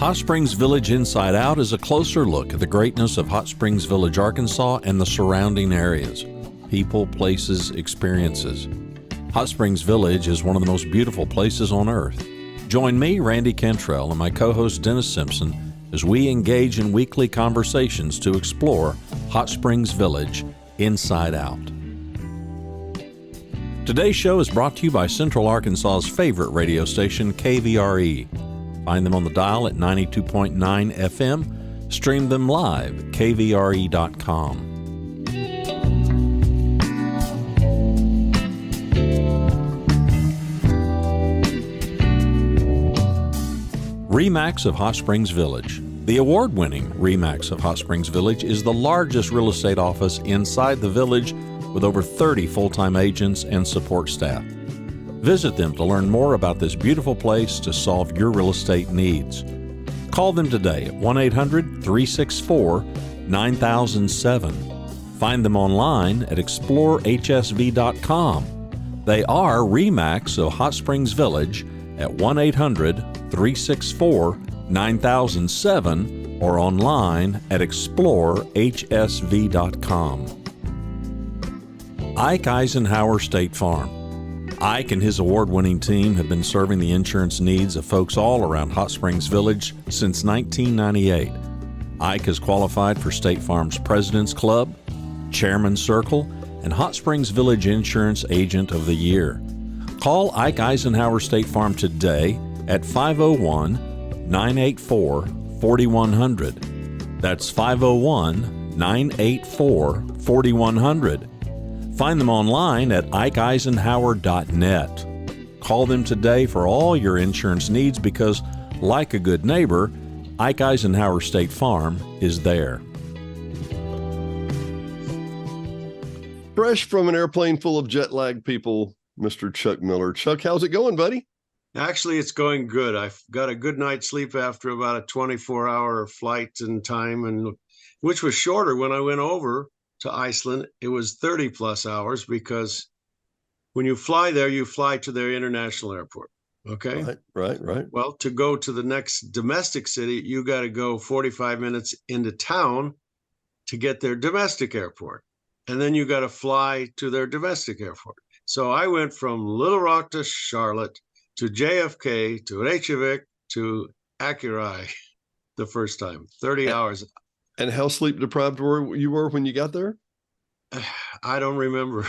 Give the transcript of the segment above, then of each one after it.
Hot Springs Village Inside Out is a closer look at the greatness of Hot Springs Village, Arkansas and the surrounding areas. People, places, experiences. Hot Springs Village is one of the most beautiful places on earth. Join me, Randy Cantrell, and my co-host Dennis Simpson as we engage in weekly conversations to explore Hot Springs Village Inside Out. Today's show is brought to you by Central Arkansas's favorite radio station, KVRE. Find them on the dial at 92.9 FM. Stream them live at kvre.com. RE/MAX of Hot Springs Village. The award-winning RE/MAX of Hot Springs Village is the largest real estate office inside the village with over 30 full-time agents and support staff. Visit them to learn more about this beautiful place to solve your real estate needs. Call them today at 1-800-364-9007. Find them online at explorehsv.com. They are RE/MAX of Hot Springs Village at 1-800-364-9007 or online at explorehsv.com. Ike Eisenhower State Farm. Ike and his award-winning team have been serving the insurance needs of folks all around Hot Springs Village since 1998. Ike has qualified for State Farm's President's Club, Chairman's Circle, and Hot Springs Village Insurance Agent of the Year. Call Ike Eisenhower State Farm today at 501-984-4100. That's 501-984-4100. Find them online at ikeeisenhower.net. Call them today for all your insurance needs because, like a good neighbor, Ike Eisenhower State Farm is there. Fresh from an airplane full of jet-lagged people, Mr. Chuck Miller. Chuck, how's it going, buddy? Actually, it's going good. I've got a good night's sleep after about a 24-hour flight and time, and which was shorter when I went over to Iceland. It was 30 plus hours because when you fly there, you fly to their international airport. Okay. Right. Well, to go to the next domestic city, you got to go 45 minutes into town to get their domestic airport. And then you got to fly to their domestic airport. So I went from Little Rock to Charlotte to JFK to Reykjavik to Akureyri the first time, 30 hours. And how sleep deprived were you when you got there? I don't remember.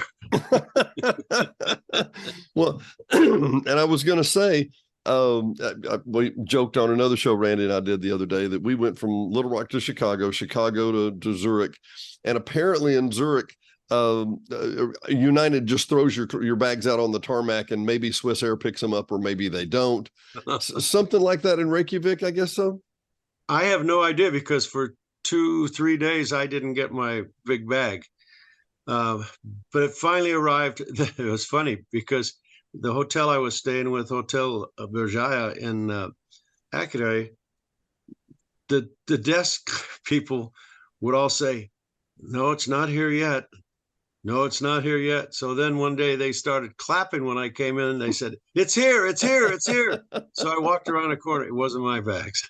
Well, and I was going to say, we joked on another show Randy and I did the other day that we went from Little Rock to Chicago to Zurich. And apparently in Zurich, United just throws your bags out on the tarmac and maybe Swiss Air picks them up or maybe they don't. Something like that in Reykjavik, I guess so. I have no idea because for 2-3 days I didn't get my big bag. But it finally arrived. It was funny because the hotel I was staying with, Hotel Berjaya in Akureyri, the desk people would all say, "No, it's not here yet. No, it's not here yet." So then one day they started clapping when I came in and they said, "It's here, it's here, it's here." So I walked around a corner. It wasn't my bags.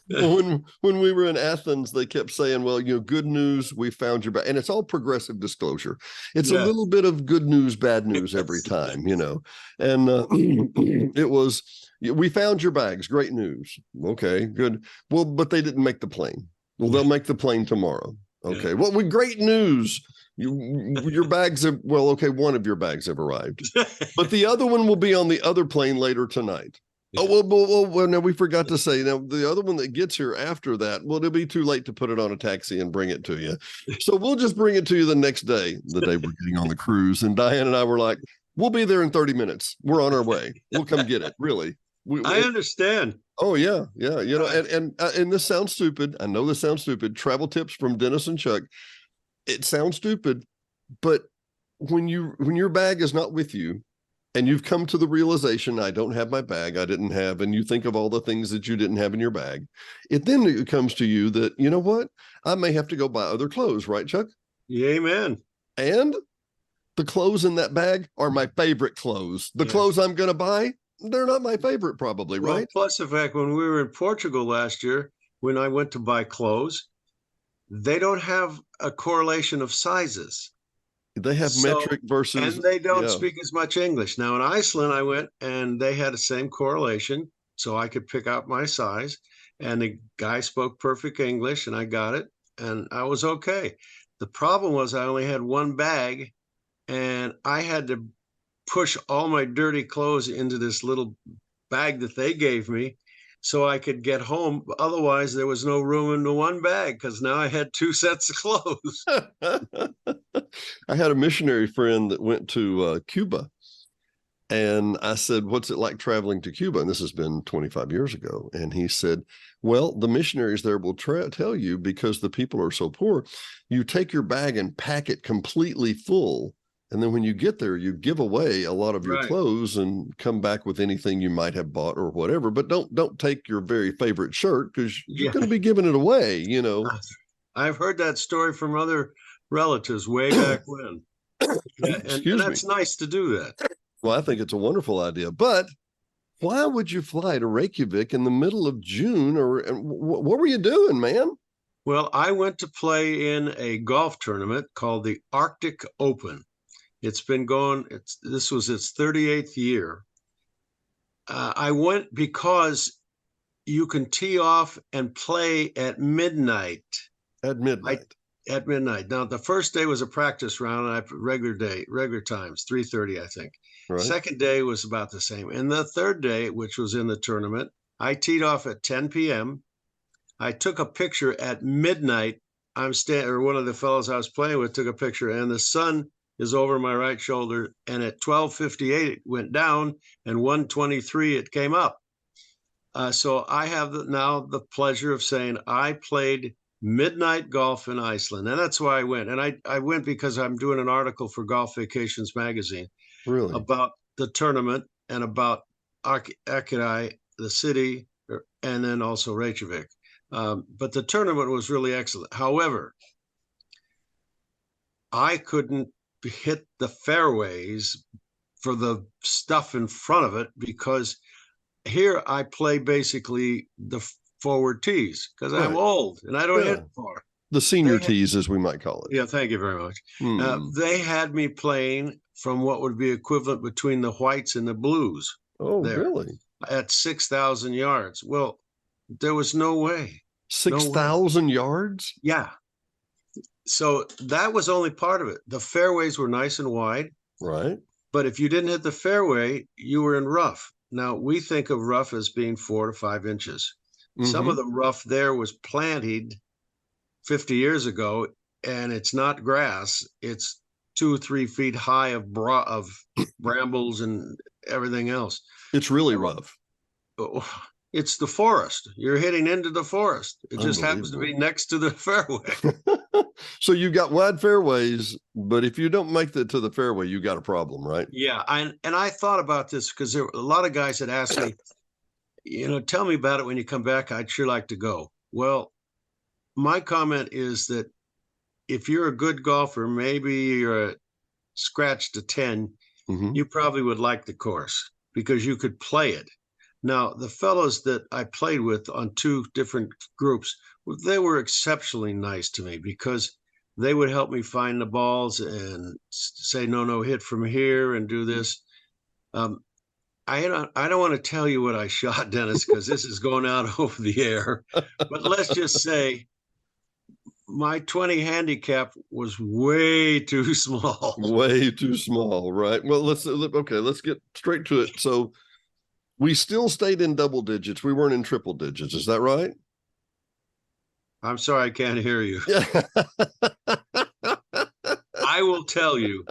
When we were in Athens, they kept saying, well, good news, we found your bag. And it's all progressive disclosure. It's a little bit of good news, bad news every time, And it was, we found your bags. Great news. Okay, good. Well, but they didn't make the plane. Well, they'll make the plane tomorrow. Okay. Yeah. Well, with great news. Your bags have, well, okay, one of your bags have arrived. But the other one will be on the other plane later tonight. Yeah. Oh, well, now we forgot to say, now the other one that gets here after that, well, it'll be too late to put it on a taxi and bring it to you. So we'll just bring it to you the next day, the day we're getting on the cruise. And Diane and I were like, we'll be there in 30 minutes. We're on our way. We'll come get it. Really. I understand. Oh, yeah. And this sounds stupid. I know this sounds stupid. Travel tips from Dennis and Chuck. It sounds stupid, but when your bag is not with you, and you've come to the realization, I don't have my bag, I didn't have, and you think of all the things that you didn't have in your bag, it comes to you that, you know what, I may have to go buy other clothes, right, Chuck? Yeah, amen. And the clothes in that bag are my favorite clothes. The clothes I'm going to buy, they're not my favorite, probably, Well, right? plus the fact when we were in Portugal last year, when I went to buy clothes, they don't have a correlation of sizes. They have So, metric versus, and they don't yeah. speak as much English. Now in Iceland, I went and they had the same correlation, so I could pick out my size. And the guy spoke perfect English, and I got it, and I was okay. The problem was I only had one bag, and I had to push all my dirty clothes into this little bag that they gave me so I could get home. Otherwise, there was no room in the one bag because now I had two sets of clothes. I had a missionary friend that went to Cuba, and I said, "What's it like traveling to Cuba?" And this has been 25 years ago. And he said, "Well, the missionaries there will tell you, because the people are so poor, you take your bag and pack it completely full. And then when you get there, you give away a lot of your Right. clothes and come back with anything you might have bought or whatever. But don't take your very favorite shirt, because you're Yeah. going to be giving it away, you know." I've heard that story from other relatives way back when. And that's nice to do that. Well, I think it's a wonderful idea. But why would you fly to Reykjavik in the middle of June? Or what were you doing, man? Well, I went to play in a golf tournament called the Arctic Open. It's been going, this was its 38th year. I went because you can tee off and play at midnight. At midnight. At midnight. Now, the first day was a practice round, and regular times, 3:30, I think. Right. Second day was about the same. And the third day, which was in the tournament, I teed off at 10 p.m. I took a picture at midnight. One of the fellows I was playing with took a picture, and the sun is over my right shoulder. And at 12:58, it went down, and 1:23, it came up. So I have now the pleasure of saying I played midnight golf in Iceland. And that's why I went. And I went because I'm doing an article for Golf Vacations magazine. Really? About the tournament and about Akureyri, the city, and then also Reykjavik. But the tournament was really excellent. However, I couldn't hit the fairways for the stuff in front of it, because here I play basically the forward tees because I'm old and I don't hit far. The senior tees, as we might call it. Yeah, thank you very much. They had me playing from what would be equivalent between the whites and the blues. Oh, really? At 6,000 yards. Well, there was no way. 6,000 yards? Yeah. So that was only part of it. The fairways were nice and wide. Right. But if you didn't hit the fairway, you were in rough. Now, we think of rough as being 4 to 5 inches. Mm-hmm. Some of the rough there was planted 50 years ago, and it's not grass. It's 2 or 3 feet high of brambles and everything else. It's really rough. It's the forest. You're hitting into the forest. It just happens to be next to the fairway. So you've got wide fairways, but if you don't make it to the fairway, you got a problem, right? Yeah. And I thought about this because there were a lot of guys that asked me, tell me about it when you come back. I'd sure like to go. Well, my comment is that if you're a good golfer, maybe you're a scratch to 10, you probably would like the course because you could play it. Now, the fellows that I played with on 2 different groups, they were exceptionally nice to me because they would help me find the balls and say, no, hit from here and do this. I don't want to tell you what I shot, Dennis, because this is going out over the air. But let's just say my 20 handicap was way too small. Way too small, right? Well, let's get straight to it. So we still stayed in double digits. We weren't in triple digits. Is that right? I'm sorry, I can't hear you. I will tell you,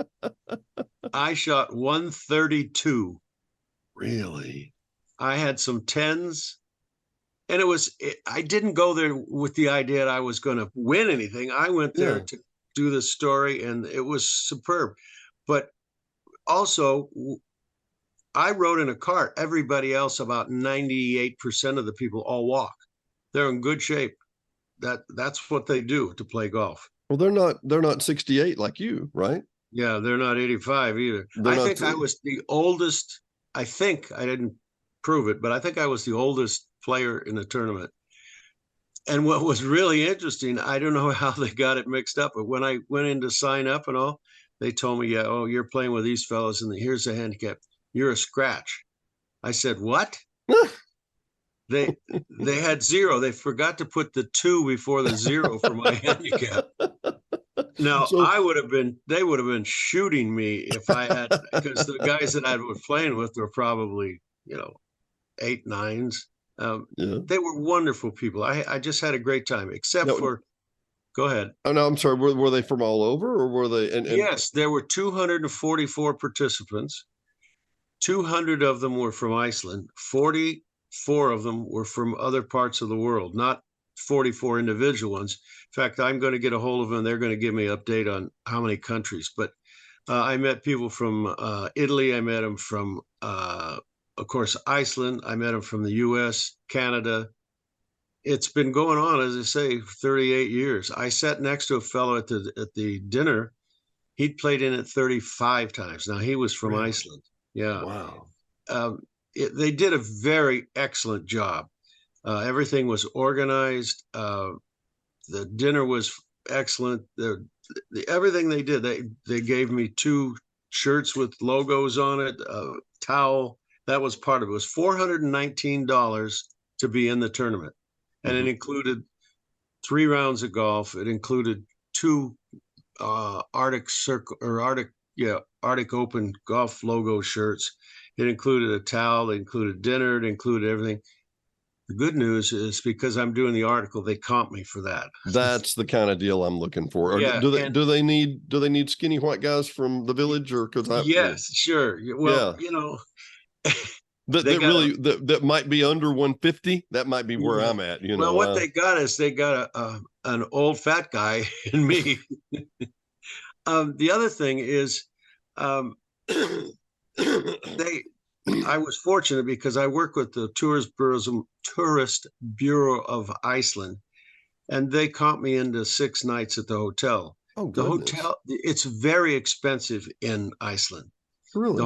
I shot 132. Really? I had some 10s. And I didn't go there with the idea that I was going to win anything. I went there to do the story, and it was superb. But also, I rode in a cart. Everybody else, about 98% of the people, all walk. They're in good shape. That's what they do to play golf. Well, they're not 68 like you, right? Yeah, they're not 85 either. I think I was the oldest. I think I didn't prove it, but I think I was the oldest player in the tournament. And what was really interesting, I don't know how they got it mixed up, but when I went in to sign up and all, they told me, yeah, oh, you're playing with these fellas, and here's the handicap. You're a scratch. I said, what? They had 0. They forgot to put the 2 before the 0 for my handicap. Now, they would have been shooting me if I had, because the guys that I was playing with were probably, 8, 9s. They were wonderful people. I just had a great time, except for, go ahead. Oh, no, I'm sorry. Were they from all over, or were they? Yes, there were 244 participants. 200 of them were from Iceland. 44 of them were from other parts of the world, not 44 individual ones. In fact, I'm going to get a hold of them. They're going to give me an update on how many countries. But I met people from Italy. I met them from, of course, Iceland. I met them from the U.S., Canada. It's been going on, as I say, 38 years. I sat next to a fellow at the dinner. He'd played in it 35 times. Now, he was from Iceland. Yeah. Wow. They did a very excellent job. Everything was organized. The dinner was excellent. Everything they did, they gave me 2 shirts with logos on it, a towel. That was part of it. It was $419 to be in the tournament. And it included 3 rounds of golf. It included 2 Arctic Open golf logo shirts. It included a towel. It included dinner. It included everything. The good news is, because I'm doing the article, they comp me for that. That's the kind of deal I'm looking for. Yeah, do they need skinny white guys from the village, or yes, sure. Well, that might be under 150. That might be where I'm at. Well, what they got is they got an old fat guy in me. The other thing is, I was fortunate because I work with the Tourist Bureau of Iceland, and they comped me into 6 nights at the hotel. Oh, the hotel, it's very expensive in Iceland. Really?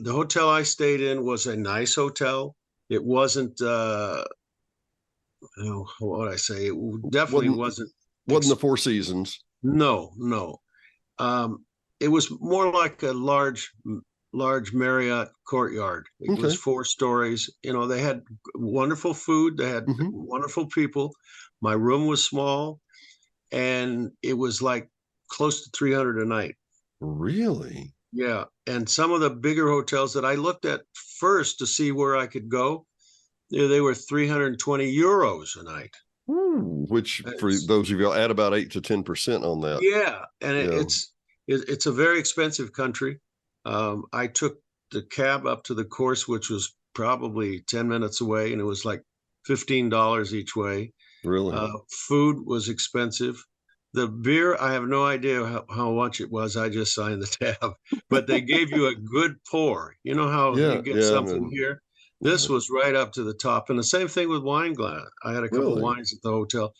The hotel I stayed in was a nice hotel. It wasn't, what would I say? It definitely wasn't the Four Seasons. No. It was more like a large Marriott courtyard. It was 4 stories. They had wonderful food. They had wonderful people. My room was small, and it was like close to $300 a night. Really? Yeah. And some of the bigger hotels that I looked at first to see where I could go, they were 320 euros a night. Which, for those of you, add about 8 to 10% on that. Yeah. And it's a very expensive country. I took the cab up to the course, which was probably 10 minutes away, and it was like $15 each way. Really? Food was expensive. The beer, I have no idea how much it was. I just signed the tab, but they gave you a good pour. You know how you get something here? This was right up to the top. And the same thing with wine glass. I had a couple of wines at the hotel.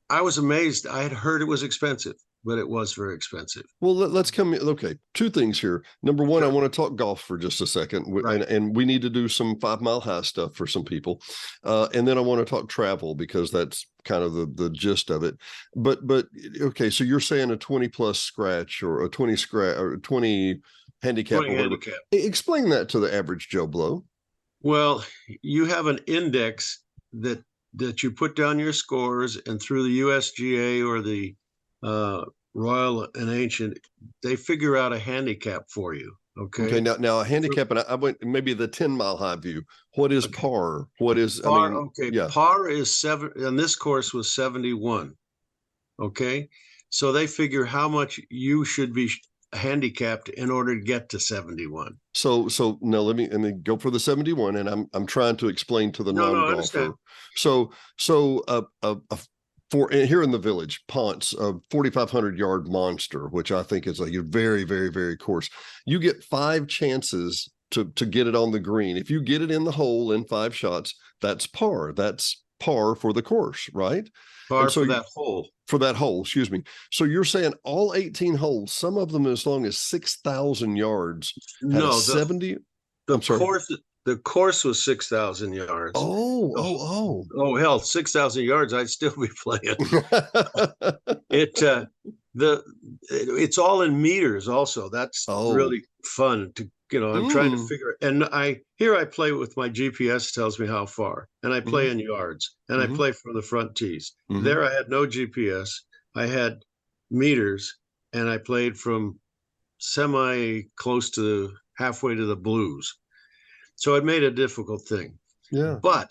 I was amazed. I had heard it was expensive, but it was very expensive. Well, let's come in. Okay, 2 things here. Number one, I want to talk golf for just a second, and we need to do some 5 Mile High stuff for some people, and then I want to talk travel, because that's kind of the gist of it. But okay, so you're saying a 20+ scratch, or a 20 scratch, or 20 handicap, or whatever. Explain that to the average Joe Blow. Well, you have an index that you put down your scores, and through the USGA or the Royal and Ancient, they figure out a handicap for you. Okay. Now a handicap, and I went maybe the 10 Mile High view. What is par? What is par? Par is 7, and this course was 71. Okay, so they figure how much you should be handicapped in order to get to 71. So no, let me go for the 71, and I'm trying to explain to the non-golfer. So for here in the village, Ponce, a 4,500-yard monster, which I think is a very, very, very course. You get 5 chances to get it on the green. If you get it in the hole in 5 shots, that's par. That's par for the course, right? Par for that hole. For that hole, excuse me. So you're saying all 18 holes, some of them as long as 6,000 yards, 70? I'm sorry. The course was 6,000 yards. Oh. Hell, 6,000 yards, I'd still be playing. It's all in meters also. That's really fun to, I'm trying to figure it. And I play with my GPS tells me how far, and I play in yards, and I play from the front tees. There I had no GPS. I had meters, and I played from semi close to halfway to the blues. So it made a difficult thing. Yeah. But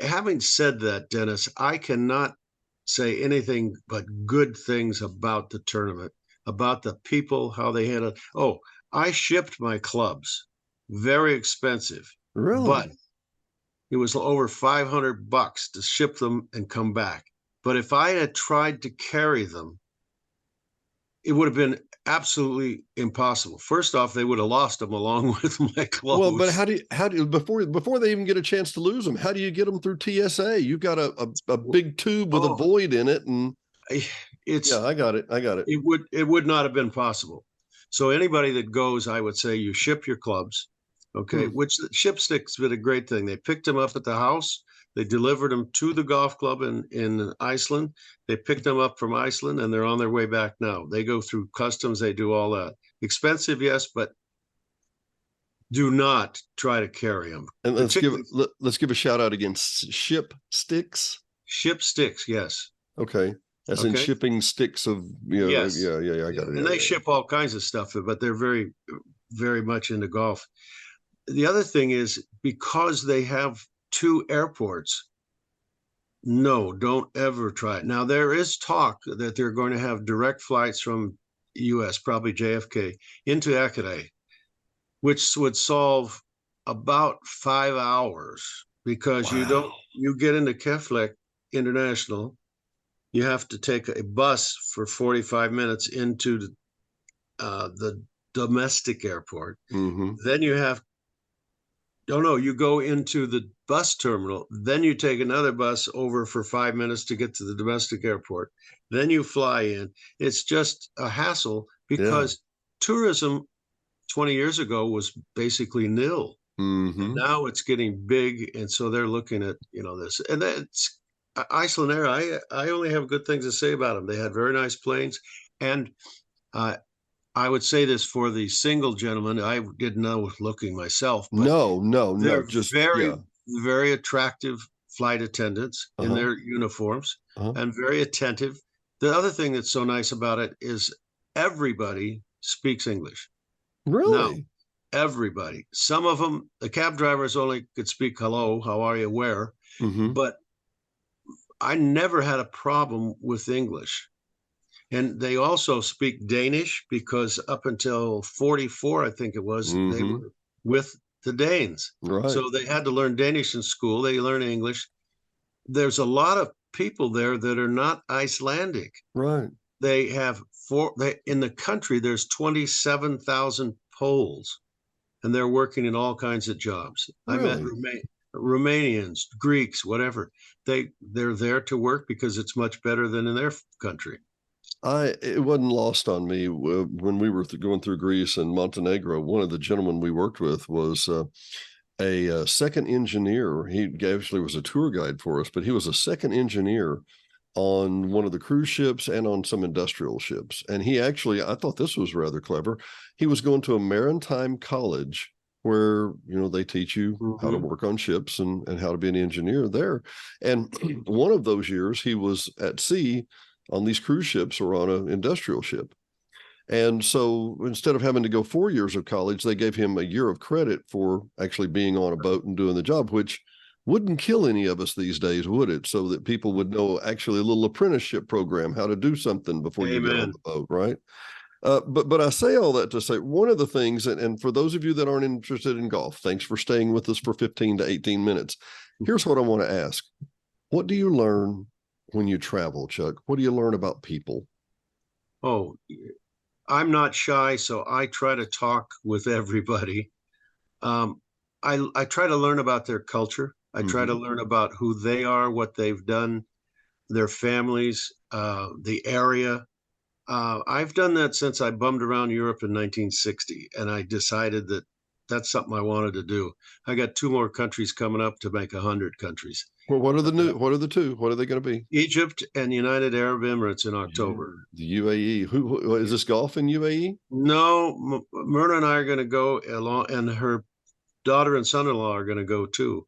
having said that, Dennis, I cannot say anything but good things about the tournament, about the people, how they handled it. Oh, I shipped my clubs, very expensive. Really? But it was over $500 to ship them and come back. But if I had tried to carry them, it would have been absolutely impossible. First off, they would have lost them along with my clothes. Well, but how do you before they even get a chance to lose them, how do you get them through TSA? You've got a big tube with a void in it, and I got it. It would not have been possible. So anybody that goes, I would say you ship your clubs, okay? Which ship sticks been a great thing. They picked them up at the house. They delivered them to the golf club in Iceland. They picked them up from Iceland, and they're on their way back now. They go through customs. They do all that. Expensive, yes, but do not try to carry them. And let's give a shout out again. Ship sticks. Ship sticks, yes. Okay, that's in shipping sticks of yes. Yeah. I got it. And they ship all kinds of stuff, but they're very, very much into golf. The other thing is because they have 2 airports. No, don't ever try it. Now, there is talk that they're going to have direct flights from U.S., probably JFK, into Acadie, which would solve about 5 hours because you get into Keflavik International, you have to take a bus for 45 minutes into the domestic airport. Then you have you go into the bus terminal, then you take another bus over for 5 minutes to get to the domestic airport. Then you fly in. It's just a hassle because tourism 20 years ago was basically nil. And now it's getting big, and so they're looking at this. And that's Iceland Air. I only have good things to say about them. They had very nice planes, and I would say this for the single gentleman. I didn't know looking myself. But no, just very attractive flight attendants in their uniforms and very attentive. The other thing that's so nice about it is everybody speaks English. Really? Now, everybody. Some of them, the cab drivers only could speak hello, how are you, where? But I never had a problem with English. And they also speak Danish because up until 44, I think it was, they were with the Danes. Right. So they had to learn Danish in school. They learn English. There's a lot of people there that are not Icelandic. Right. They have in the country, there's 27,000 Poles, and they're working in all kinds of jobs. Really? I met Romanians, Greeks, whatever. They're there to work because it's much better than in their country. It wasn't lost on me when we were going through Greece and Montenegro. One of the gentlemen we worked with was a second engineer. He actually was a tour guide for us, but he was a second engineer on one of the cruise ships and on some industrial ships. And he actually, I thought this was rather clever. He was going to a maritime college where, they teach you how to work on ships and how to be an engineer there. And one of those years he was at sea on these cruise ships or on an industrial ship. And so instead of having to go 4 years of college, they gave him a year of credit for actually being on a boat and doing the job, which wouldn't kill any of us these days, would it? So that people would know actually a little apprenticeship program, how to do something before you get on the boat, right? But I say all that to say one of the things, and for those of you that aren't interested in golf, thanks for staying with us for 15 to 18 minutes. Here's what I want to ask. What do you learn when you travel, Chuck? What do you learn about people? Oh, I'm not shy, so I try to talk with everybody. I try to learn about their culture. I try to learn about who they are, what they've done, their families, the area. I've done that since I bummed around Europe in 1960, and I decided that that's something I wanted to do. I got 2 more countries coming up to make 100 countries. Well, what are the two? What are they going to be? Egypt and United Arab Emirates in October. The UAE. Who is this golf in UAE? No, Myrna and I are going to go along, and her daughter and son-in-law are going to go too.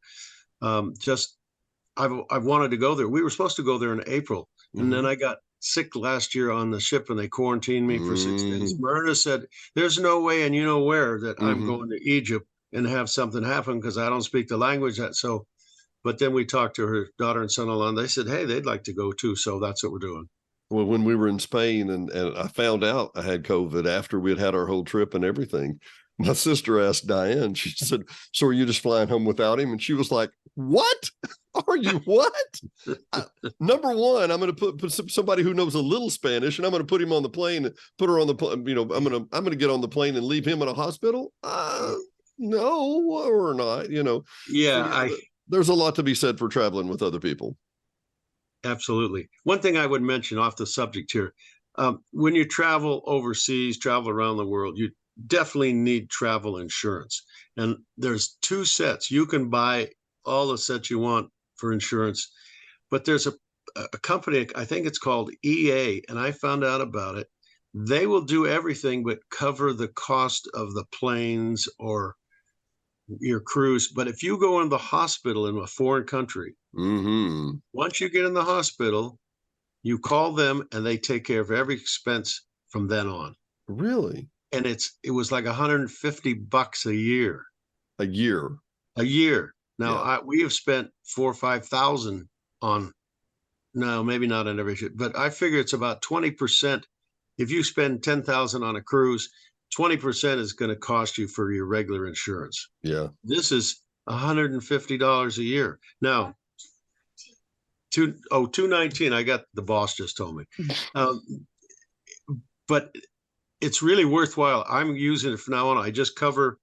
I've wanted to go there. We were supposed to go there in April, and then I got sick last year on the ship, and they quarantined me for 6 days. Myrna said, "There's no way, and you know where, that I'm going to Egypt and have something happen because I don't speak the language." But then we talked to her daughter and son-in-law, and they said, hey, they'd like to go too. So that's what we're doing. Well, when we were in Spain and I found out I had COVID after we'd had our whole trip and everything, my sister asked Diane, she said, "So are you just flying home without him?" And she was like, "What? Are you what?" Number one, I'm going to put somebody who knows a little Spanish, and I'm going to put him on the plane, put her on the plane. You know, I'm going to get on the plane and leave him in a hospital. No, or not, you know. Yeah, so, there's a lot to be said for traveling with other people. Absolutely. One thing I would mention off the subject here, when you travel overseas, travel around the world, you definitely need travel insurance. And there's 2 sets. You can buy all the sets you want for insurance, but there's a company, I think it's called EA, and I found out about it. They will do everything but cover the cost of the planes or your cruise. But if you go in the hospital in a foreign country, once you get in the hospital, you call them and they take care of every expense from then on. Really? And it was like $150 a year. A year. Now we have spent 4,000 or 5,000 on, no, maybe not on every ship, but I figure it's about 20%. If you spend 10,000 on a cruise, 20% is going to cost you for your regular insurance. Yeah. This is $150 a year. Now, $219. I got, the boss just told me. But it's really worthwhile. I'm using it from now on. I just cover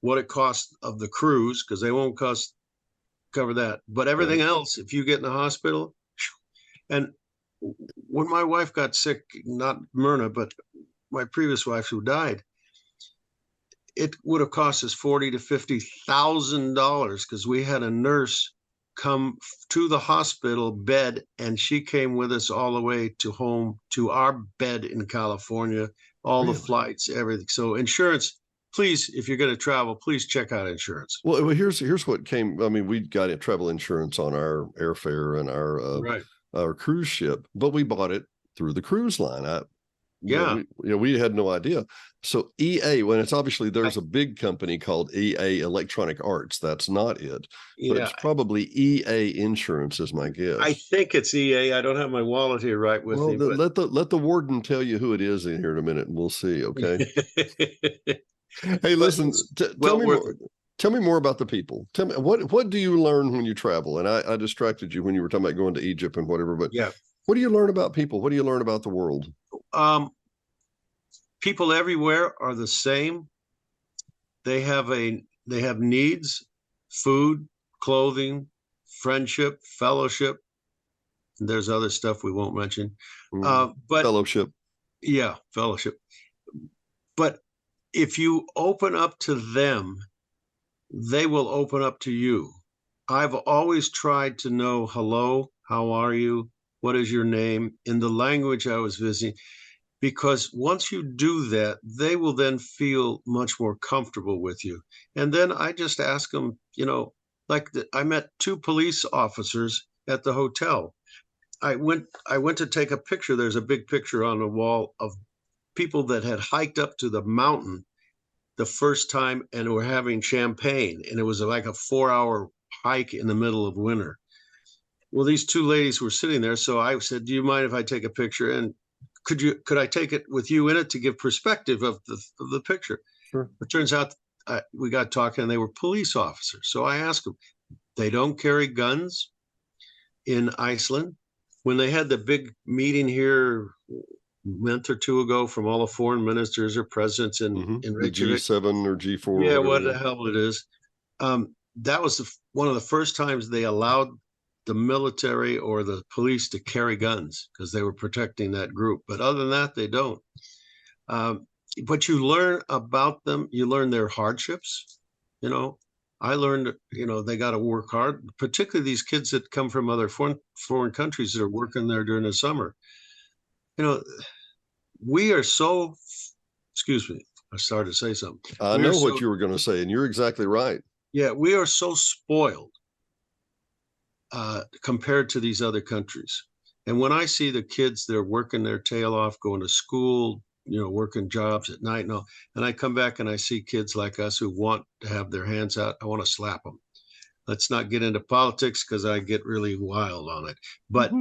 what it costs of the cruise because they won't cover that. But everything else, if you get in the hospital, and when my wife got sick, not Myrna, but my previous wife who died, it would have cost us $40,000 to $50,000 because we had a nurse come to the hospital bed, and she came with us all the way to home to our bed in California, all the flights, everything. So insurance, please, if you're going to travel, please check out insurance. Well, here's what came. I mean, we got travel insurance on our airfare and our cruise ship, but we bought it through the cruise line. We had no idea. So EA, when it's obviously there's a big company called EA Electronic Arts. That's not it. But it's probably EA Insurance is my guess. I think it's EA. I don't have my wallet here right with me. Let the warden tell you who it is in here in a minute, and we'll see. Okay. Hey, listen. Tell me more about the people. Tell me what do you learn when you travel? And I distracted you when you were talking about going to Egypt and whatever. But what do you learn about people? What do you learn about the world? People everywhere are the same. They have needs: food, clothing, friendship, fellowship. There's other stuff we won't mention. But fellowship. Yeah, fellowship. But if you open up to them, they will open up to you. I've always tried to know, hello, how are you? What is your name? In the language I was visiting. Because once you do that, they will then feel much more comfortable with you. And then I just ask them, I met 2 police officers at the hotel. I went to take a picture. There's a big picture on the wall of people that had hiked up to the mountain the first time and were having champagne. And it was like a 4-hour hike in the middle of winter. Well, these 2 ladies were sitting there. So I said, do you mind if I take a picture? And could I take it with you in it to give perspective of the picture? Sure. It turns out we got talking and they were police officers. So I asked them, they don't carry guns in Iceland. When they had the big meeting here a month or 2 ago from all the foreign ministers or presidents in Reykjavik. G7 or G4. Yeah, what the hell it is. That was one of the first times they allowed the military or the police to carry guns because they were protecting that group. But other than that, they don't. But you learn about them. You learn their hardships. you know, I learned, you know, they got to work hard, particularly these kids that come from other foreign countries that are working there during the summer. You know, we are so, excuse me, I started to say something. I know what you were going to say, and you're exactly right. Yeah, we are so spoiled compared to these other countries. And when I see the kids, they're working their tail off, going to school, you know, working jobs at night and all, and I come back and I see kids like us who want to have their hands out, I want to slap them. Let's not get into politics because I get really wild on it. But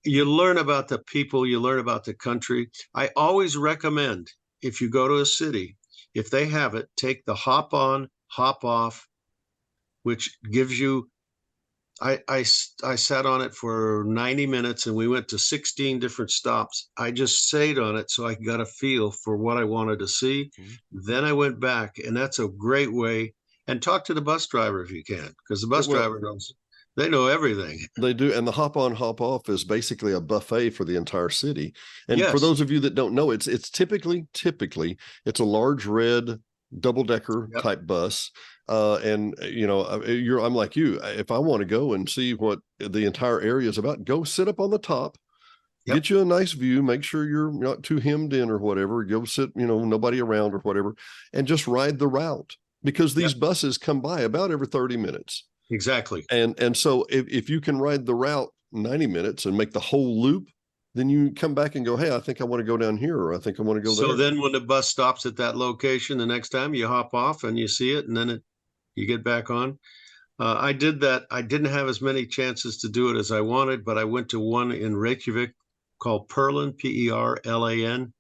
you learn about the people, you learn about the country. I always recommend, if you go to a city, if they have it, take the hop on, hop off, which gives you, I sat on it for 90 minutes and we went to 16 different stops. I just stayed on it so I got a feel for what I wanted to see. Then I went back, and that's a great way. And talk to the bus driver if you can, because the bus driver knows, they know everything. They do. And the hop on, hop off is basically a buffet for the entire city. And Yes. for those of you that don't know, it's typically it's a large red double-decker Yep. type bus. And you know, I'm like you. If I want to go and see what the entire area is about, go sit up on the top, Yep. get you a nice view, make sure you're not too hemmed in or whatever. Go sit, you know, nobody around or whatever, and just ride the route, because these Yep. buses come by about every 30 minutes. Exactly. And so if you can ride the route 90 minutes and make the whole loop, then you come back and go, hey, I think I want to go down here, or I think I want to go there. So then when the bus stops at that location, the next time you hop off and you see it, and then you get back on. I did that. I didn't have as many chances to do it as I wanted, but I went to one in Reykjavik called Perlan, Perlan.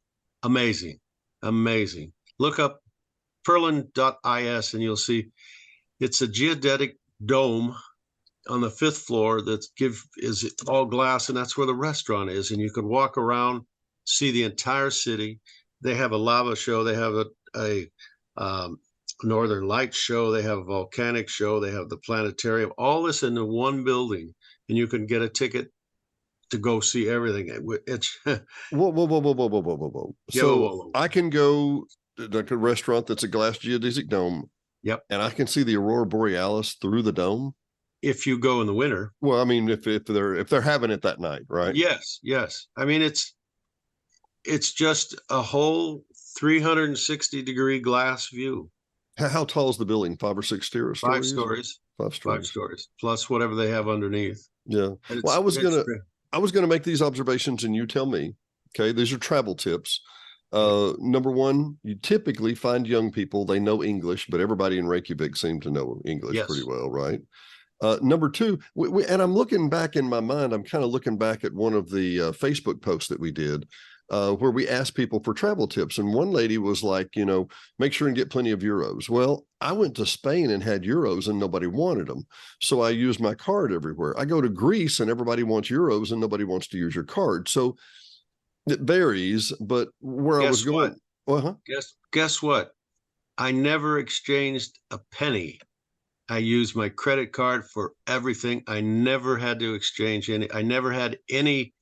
Amazing. Amazing. Look up perlan.is and you'll see it's a geodetic dome on the 5th floor that is all glass, and that's where the restaurant is. And you can walk around, see the entire city. They have a lava show. They have a Northern Lights show. They have a volcanic show. They have the planetarium. All this in the one building, and you can get a ticket to go see everything. It's Whoa. Yeah, So whoa. I can go to like a restaurant that's a glass geodesic dome. Yep. And I can see the aurora borealis through the dome. If you go in the winter. Well, I mean, if they're having it that night, right? Yes. I mean, it's just a whole 360-degree glass view. How tall is the building? 5 or 6 stories? 5 stories. 5 stories. 5 stories plus whatever they have underneath. Yeah. Well, I was gonna make these observations, and you tell me. Okay, these are travel tips. Number one, you typically find young people, they know English, but everybody in Reykjavik seemed to know English pretty well, right? Number two, and I'm looking back in my mind, I'm kind of looking back at one of the Facebook posts that we did, where we asked people for travel tips. And one lady was like, you know, make sure and get plenty of euros. Well, I went to Spain and had euros and nobody wanted them. So I used my card everywhere. I go to Greece and everybody wants euros and nobody wants to use your card. So it varies, but where I was going. Guess what? I never exchanged a penny. I used my credit card for everything. I never had to exchange any. I never had any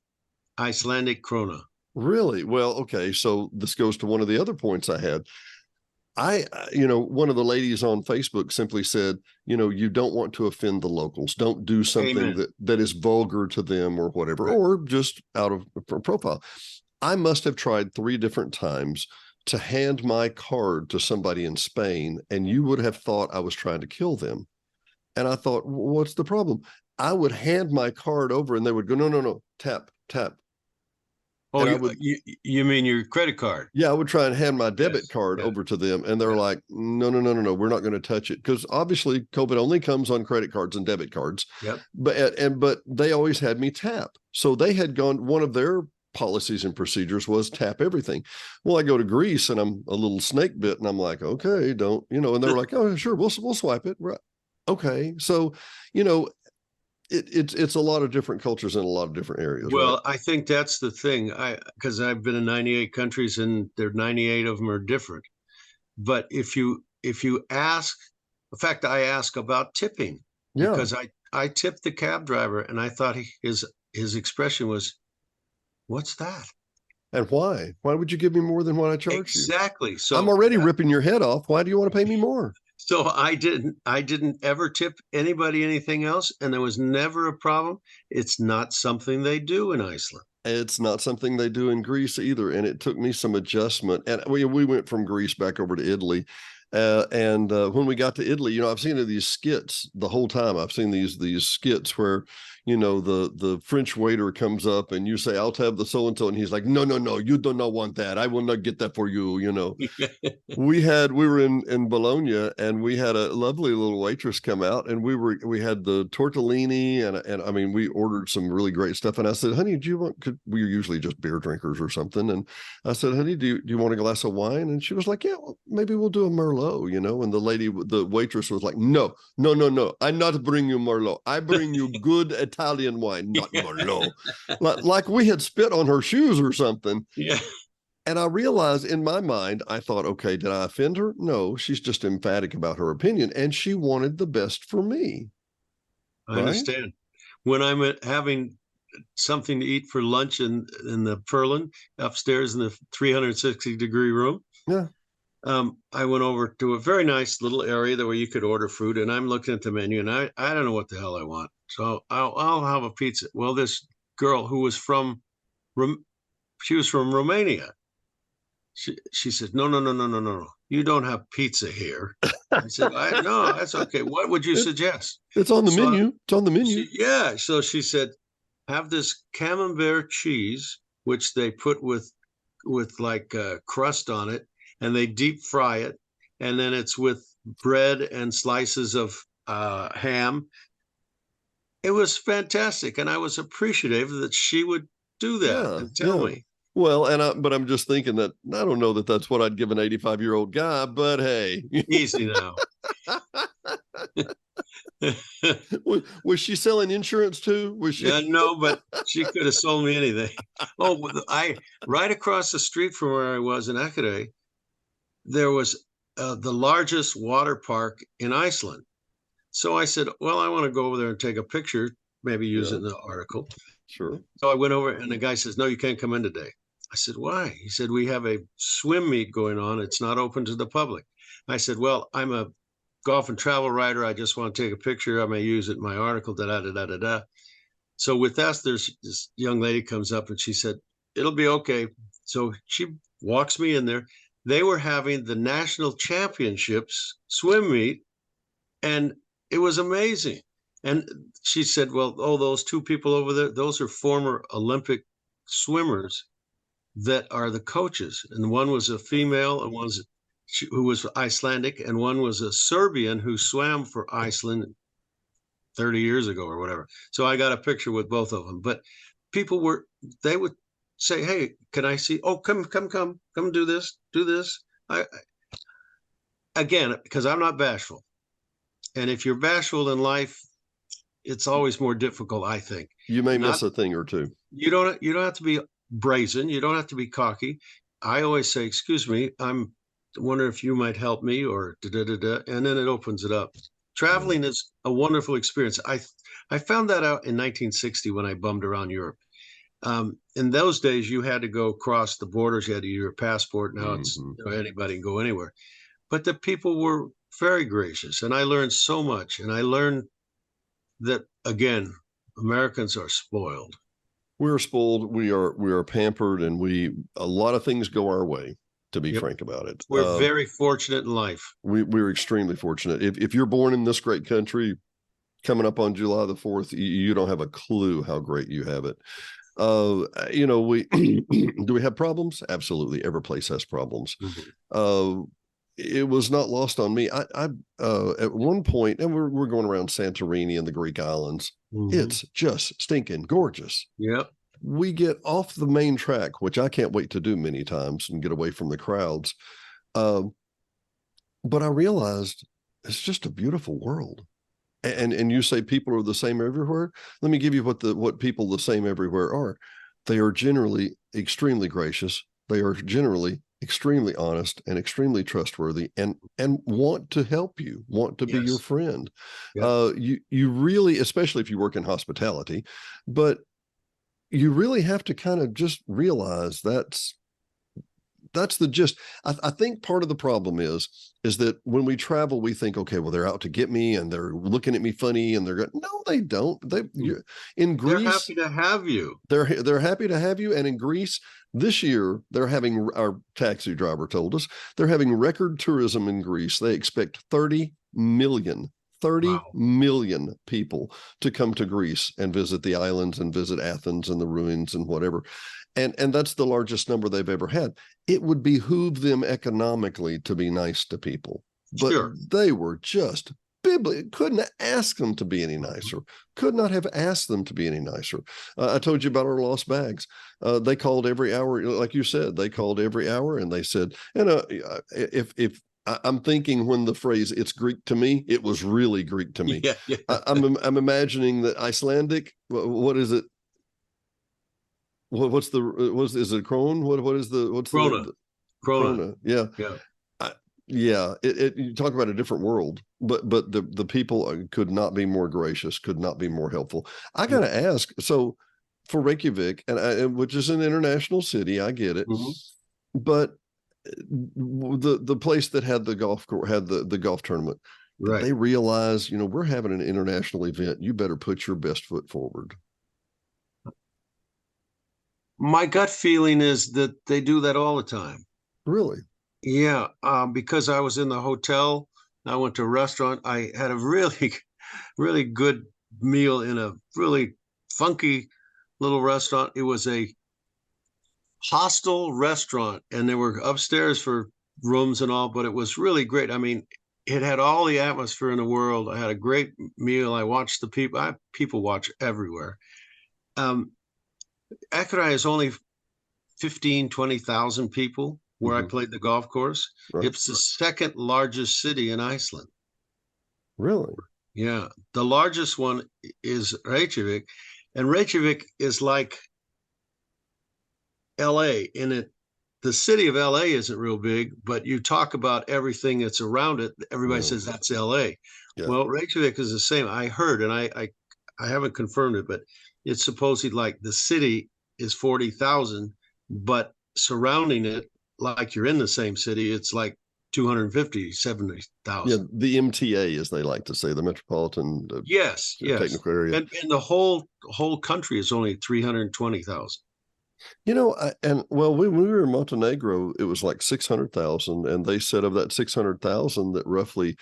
Icelandic krona. Really? Well, okay. So this goes to one of the other points I had. One of the ladies on Facebook simply said, you know, you don't want to offend the locals. Don't do something that is vulgar to them or whatever, right, or just out of profile. I must have tried 3 different times to hand my card to somebody in Spain, and you would have thought I was trying to kill them. And I thought, what's the problem? I would hand my card over and they would go, no, tap. Oh, you mean your credit card? Yeah, I would try and hand my debit card over to them, and they're like, no, we're not going to touch it, because obviously COVID only comes on credit cards and debit cards. Yep. But they always had me tap. So they had gone, one of their policies and procedures was tap everything. Well, I go to Greece and I'm a little snake bit, and I'm like, okay, don't, you know, and they're like, oh, sure, we'll swipe it. Right. Okay. So, you know, it's a lot of different cultures in a lot of different areas. Well, right? I think that's the thing. Because I've been in 98 countries and 98 of them are different. But if you ask, in fact, I ask about tipping, because I tipped the cab driver, and I thought his expression was, "What's that? And why? Why would you give me more than what I charged you?" Exactly. So I'm already ripping your head off. Why do you want to pay me more? So I didn't ever tip anybody anything else, and there was never a problem. It's not something they do in Iceland. It's not something they do in Greece either, and it took me some adjustment. And we went from Greece back over to Italy, and when we got to Italy, you know, I've seen these skits the whole time. I've seen these skits where, you know, the French waiter comes up and you say, "I'll have the so and so," and he's like, "No, no, no, you do not want that. I will not get that for you." You know, we were in Bologna, and we had a lovely little waitress come out, and we had the tortellini, and I mean, we ordered some really great stuff. And I said, "Honey, do you want?" We're usually just beer drinkers or something, and I said, "Honey, do you want a glass of wine?" And she was like, "Yeah, well, maybe we'll do a Merlot," you know. And the waitress was like, "No, no, no, no, I not bring you Merlot. I bring you good Italian wine, not Merlot." Like we had spit on her shoes or something. Yeah. And I realized in my mind, I thought, okay, did I offend her? No, she's just emphatic about her opinion, and she wanted the best for me. I understand. When I'm having something to eat for lunch in the Perlin upstairs in the 360-degree room, Yeah. I went over to a very nice little area where you could order food, and I'm looking at the menu, and I don't know what the hell I want, so I'll have a pizza. Well, this girl who was from Romania. She said, "No, no, no, no, no, no, no. You don't have pizza here." I said, "No, that's okay. What would you suggest?" It's on the menu. It's on the menu. Yeah. So she said, "Have this camembert cheese, which they put with like crust on it, and they deep fry it, and then it's with bread and slices of ham." It was fantastic, and I was appreciative that she would do that and tell me. Well, but I'm just thinking that I don't know that that's what I'd give an 85-year-old guy, but hey. Easy now. Was she selling insurance too? Was she? Yeah, no, but she could have sold me anything. Oh, right across the street from where I was in Akureyri, there was the largest water park in Iceland. So I said, "Well, I want to go over there and take a picture, maybe use it in the article." Sure. So I went over, and the guy says, "No, you can't come in today." I said, "Why?" He said, "We have a swim meet going on. It's not open to the public." I said, "Well, I'm a golf and travel writer. I just want to take a picture. I may use it in my article, da da da da da da." So with that, there's this young lady comes up, and she said, "It'll be okay." So she walks me in there. They were having the national championships swim meet, and it was amazing. And she said, "Well, oh, those two people over there, those are former Olympic swimmers that are the coaches. And one was a female, and who was Icelandic, and one was a Serbian who swam for Iceland 30 years ago or whatever." So I got a picture with both of them. But they would say, "Hey, can I see?" "Oh, come do this. Again, because I'm not bashful. And if you're bashful in life, it's always more difficult, I think. You may miss a thing or two. You don't have to be brazen. You don't have to be cocky. I always say, "Excuse me, I'm wondering if you might help me," or da da da da, and then it opens it up. Traveling is a wonderful experience. I found that out in 1960 when I bummed around Europe. In those days, you had to go across the borders. You had to use your passport. Now it's anybody can go anywhere. But the people were very gracious, and I learned so much. And I learned that, again, Americans are spoiled. We're spoiled. We are pampered, and a lot of things go our way, to be frank about it. We're very fortunate in life. We're extremely fortunate. If you're born in this great country, coming up on July the 4th, you don't have a clue how great you have it. You know, do we have problems? Absolutely. Every place has problems. It was not lost on me. I at one point, and we're going around Santorini and the Greek islands. It's just stinking gorgeous. Yep. We get off the main track, which I can't wait to do many times and get away from the crowds. But I realized it's just a beautiful world. And you say people are the same everywhere. Let me give you what people the same everywhere are. They are generally extremely gracious. They are generally extremely honest and extremely trustworthy, and want to help you, want to be your friend. You really, especially if you work in hospitality, but you really have to kind of just realize that's that's the gist. I think part of the problem is that when we travel, we think, okay, well, they're out to get me and they're looking at me funny and they're going, no, they don't. In Greece, they're happy to have you. They're happy to have you. And in Greece this year, they're having, our taxi driver told us, they're having record tourism in Greece. They expect 30 million people to come to Greece and visit the islands and visit Athens and the ruins and whatever. And that's the largest number they've ever had. It would behoove them economically to be nice to people, but they were just couldn't ask them to be any nicer. Could not have asked them to be any nicer. I told you about our lost bags. They called every hour, like you said. They called every hour, and they said, if I'm thinking when the phrase "it's Greek to me," it was really Greek to me. Yeah. I'm imagining that Icelandic. What is it? Is it krone? What's krona? Krona. Yeah. Yeah. You talk about a different world, but the people could not be more gracious, could not be more helpful. I got to ask, so for Reykjavik, and which is an international city, I get it, but the place that had the golf course had the golf tournament, right? They realize, we're having an international event. You better put your best foot forward. My gut feeling is that they do that all the time. Really? Yeah, because I was in the hotel, I went to a restaurant. I had a really, really good meal in a really funky little restaurant. It was a hostel restaurant, and there were upstairs for rooms and all, but it was really great. I mean, it had all the atmosphere in the world. I had a great meal. I watched the people. People watch everywhere. Akureyri is only 20,000 people where I played the golf course. Right. It's the second largest city in Iceland. Really? Yeah. The largest one is Reykjavik, and Reykjavik is like LA in it. The city of LA isn't real big, but you talk about everything that's around it. Everybody says that's LA. Yeah. Well, Reykjavik is the same. I heard, and I haven't confirmed it, but it's supposedly like the city is 40,000, but surrounding it, like you're in the same city, it's like 250, 70,000. Yeah, the MTA, as they like to say, the metropolitan technical area. And the whole country is only 320,000. When we were in Montenegro, it was like 600,000, and they said of that 600,000 that roughly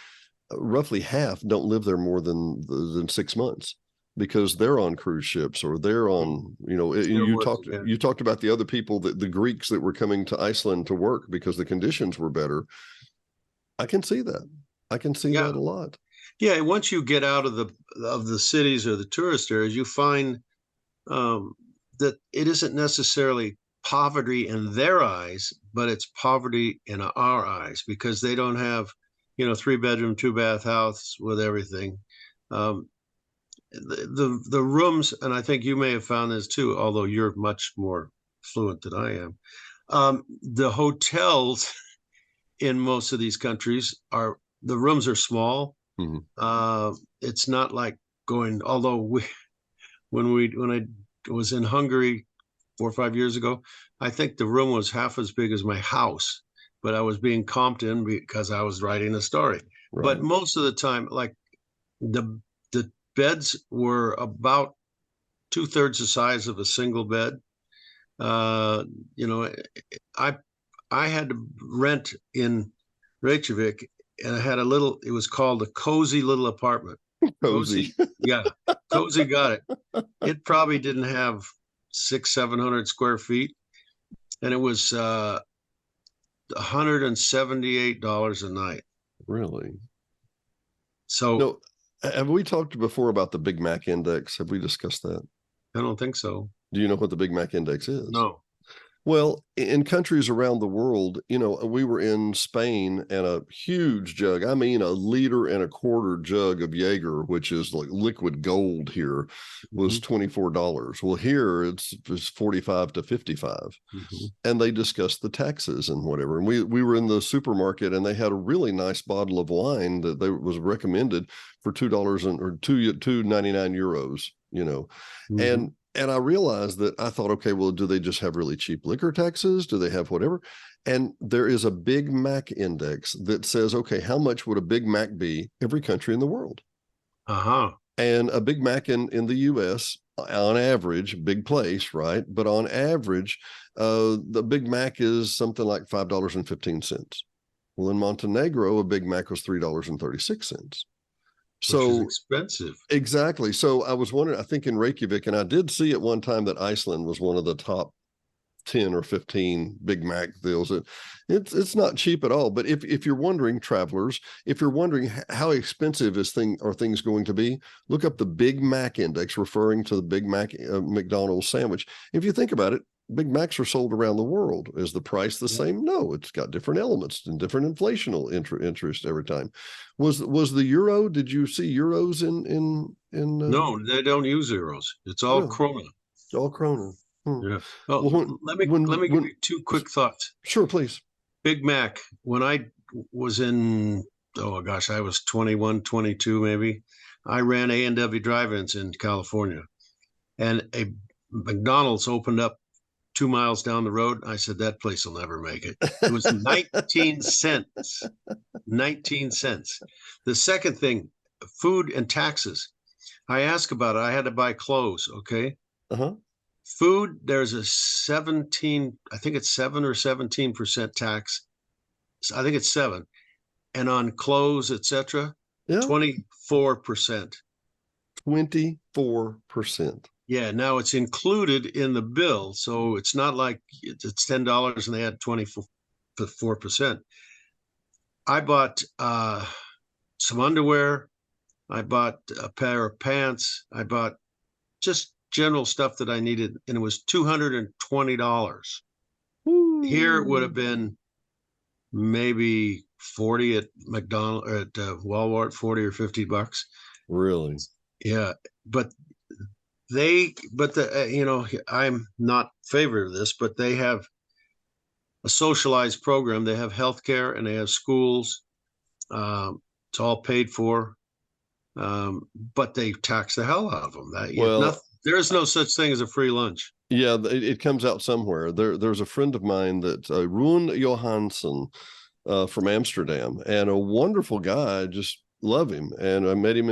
half don't live there more than 6 months, because they're on cruise ships or they're on, you talked about the other people, the Greeks that were coming to Iceland to work because the conditions were better. I can see that. I can see that a lot. Yeah. Once you get out of the cities or the tourist areas, you find that it isn't necessarily poverty in their eyes, but it's poverty in our eyes, because they don't have, 3-bedroom, 2-bath house with everything. The rooms, and I think you may have found this too, although you're much more fluent than I am. The hotels in most of these countries the rooms are small. It's not like although when I was in Hungary 4 or 5 years ago, I think the room was half as big as my house, but I was being comped in because I was writing a story. Right. But most of the time, like the beds were about 2/3 the size of a single bed. I had to rent in Reykjavik, and I had it was called a cozy little apartment. Cozy. Yeah. Cozy got it. It probably didn't have 600-700 square feet. And it was $178 a night. Really? So have we talked before about the Big Mac Index? Have we discussed that? I don't think so. Do you know what the Big Mac Index is? No. Well, in countries around the world, we were in Spain, and a huge jug, I mean, 1.25 liter jug of Jaeger, which is like liquid gold here, was $24. Well, here it's $45 to $55. And they discussed the taxes and whatever. And we were in the supermarket, and they had a really nice bottle of wine that was recommended for $2 or 2.99 euros, And I realized that I thought, okay, well, do they just have really cheap liquor taxes? Do they have whatever? And there is a Big Mac index that says, okay, how much would a Big Mac be every country in the world? And a Big Mac in the U.S., on average, big place, right? But on average, the Big Mac is something like $5.15. Well, in Montenegro, a Big Mac was $3.36. So which is expensive. Exactly. So I was wondering, I think in Reykjavik, and I did see at one time that Iceland was one of the top 10 or 15 Big Mac deals. It's not cheap at all. But if you're wondering, travelers, if you're wondering how expensive are things going to be, look up the Big Mac index, referring to the Big Mac McDonald's sandwich. If you think about it, Big Macs are sold around the world. Is the price the same? No, it's got different elements and different inflational interest every time. Was the euro? Did you see euros in? No, they don't use euros. It's all krona. All krona. Yeah. Well, let me give you two quick thoughts. Sure, please. Big Mac. When I was in, I was 21, 22 maybe. I ran A&W drive-ins in California, and a McDonald's opened up 2 miles down the road. I said, that place will never make it. It was 19 cents. 19 cents. The second thing, food and taxes. I asked about it. I had to buy clothes. Okay. Food, there's a 17, I think it's 7 or 17% tax. I think it's 7. And on clothes, etc., 24%. 24%. Yeah, now it's included in the bill, so it's not like it's $10 and they had 24%. I bought some underwear. I bought a pair of pants. I bought just general stuff that I needed, and it was $220. Here it would have been maybe 40 at McDonald's or at Walmart, 40 or $50. Really? Yeah, but I'm not favor of this, but they have a socialized program. They have healthcare and they have schools. It's all paid for, but they tax the hell out of them. There is no such thing as a free lunch. Yeah, it comes out somewhere. There's a friend of mine that Rune Johansson from Amsterdam, and a wonderful guy. I just love him, and I met him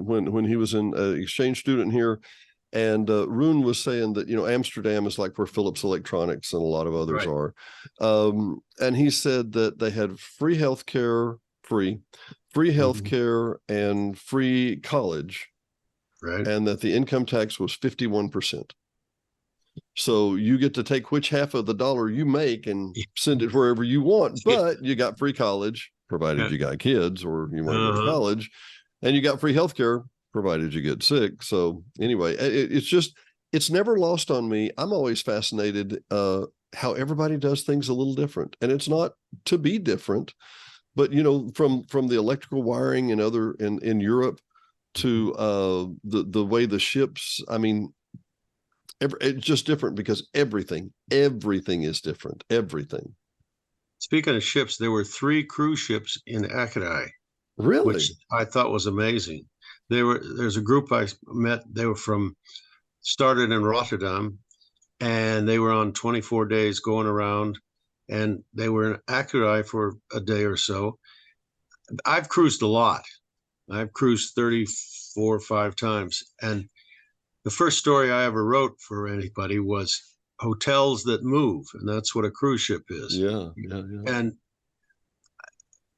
when he was an exchange student here. And Rune was saying that, Amsterdam is like where Philips Electronics and a lot of others are. And he said that they had free healthcare, free healthcare and free college. Right. And that the income tax was 51%. So you get to take which half of the dollar you make and send it wherever you want, but you got free college, provided you got kids or you want to go to college, and you got free healthcare, provided you get sick. So anyway, it's never lost on me. I'm always fascinated how everybody does things a little different, and it's not to be different, but from the electrical wiring and other in Europe to the way the ships. I mean, it's just different because everything is different. Everything. Speaking of ships, there were 3 cruise ships in Akadai. Really? Which I thought was amazing. There's a group I met. They were started in Rotterdam, and they were on 24 days going around, and they were in Akadai for a day or so. I've cruised a lot. I've cruised 34 or 5 times. And the first story I ever wrote for anybody was hotels that move. And that's what a cruise ship is. Yeah. And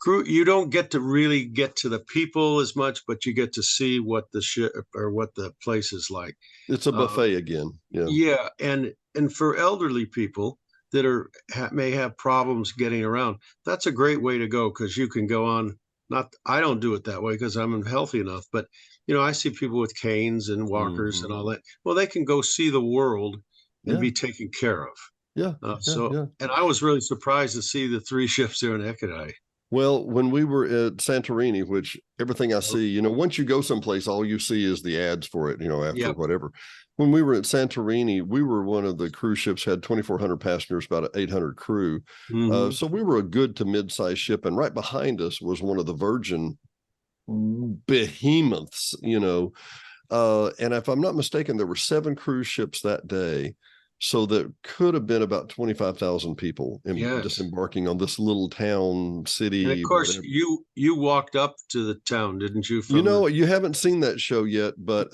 you don't get to really get to the people as much, but you get to see what the ship or what the place is like. It's a buffet again. Yeah. Yeah. And for elderly people that may have problems getting around, that's a great way to go, because you can go on. I don't do it that way because I'm healthy enough, but I see people with canes and walkers and all that. Well, they can go see the world and be taken care of. Yeah. And I was really surprised to see the 3 ships there in Ekadai. Well, when we were at Santorini, which everything I see, once you go someplace, all you see is the ads for it, after whatever. When we were at Santorini, we were one of the cruise ships, had 2,400 passengers, about 800 crew. So we were a good to mid-sized ship. And right behind us was one of the Virgin behemoths, and if I'm not mistaken, there were 7 cruise ships that day. So that could have been about 25,000 people Yes. disembarking on this little town, city. And of course, whatever. you walked up to the town, didn't you? You know, you haven't seen that show yet, but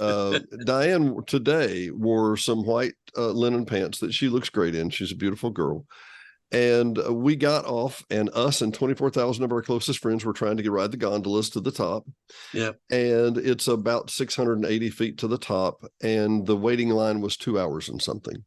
Diane today wore some white linen pants that she looks great in. She's a beautiful girl. And we got off, and us and 24,000 of our closest friends were trying to ride the gondolas to the top. Yeah. And it's about 680 feet to the top. And the waiting line was 2 hours and something.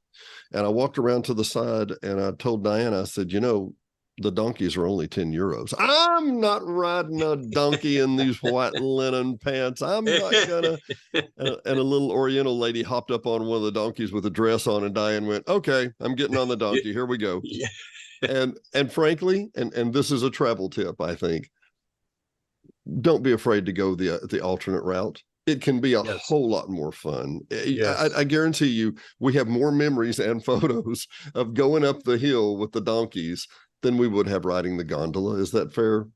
And I walked around to the side and I told Diana, I said, you know, the donkeys are only 10 euros. I'm not riding a donkey in these white linen pants. I'm not gonna. And a little Oriental lady hopped up on one of the donkeys with a dress on, and Diane went, okay, I'm getting on the donkey. Here we go. Yeah. And frankly, and this is a travel tip, I think, don't be afraid to go the alternate route. It can be a whole lot more fun. Yes. I guarantee you, we have more memories and photos of going up the hill with the donkeys than we would have riding the gondola. Is that fair?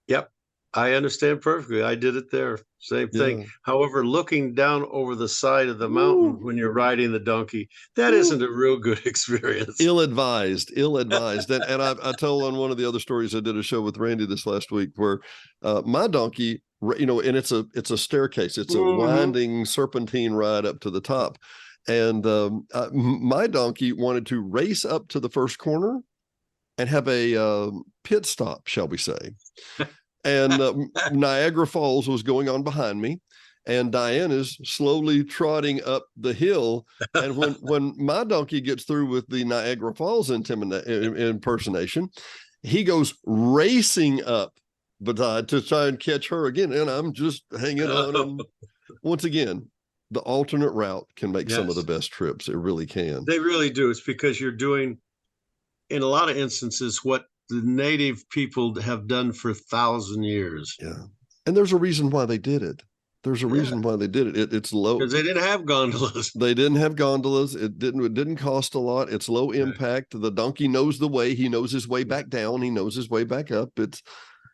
Yep. I understand perfectly. I did it there. Same thing. However, looking down over the side of the mountain when you're riding the donkey, that isn't a real good experience. Ill-advised. and I told on one of the other stories, I did a show with Randy this last week where my donkey, you know, and it's a staircase. It's a winding serpentine ride up to the top. And my donkey wanted to race up to the first corner and have a pit stop, shall we say. And Niagara Falls was going on behind me, and Diane is slowly trotting up the hill. And when my donkey gets through with the Niagara Falls impersonation, he goes racing up to try and catch her again. And I'm just hanging on him. Once again, the alternate route can make some of the best trips. It really can. They really do. It's because you're doing, in a lot of instances, what the native people have done for 1,000 years. Yeah. And there's a reason why they did it. There's a reason why they did it. It's low. Because they didn't have gondolas. They didn't have gondolas. It didn't cost a lot. It's low impact. The donkey knows the way. He knows his way back down. He knows his way back up. It's,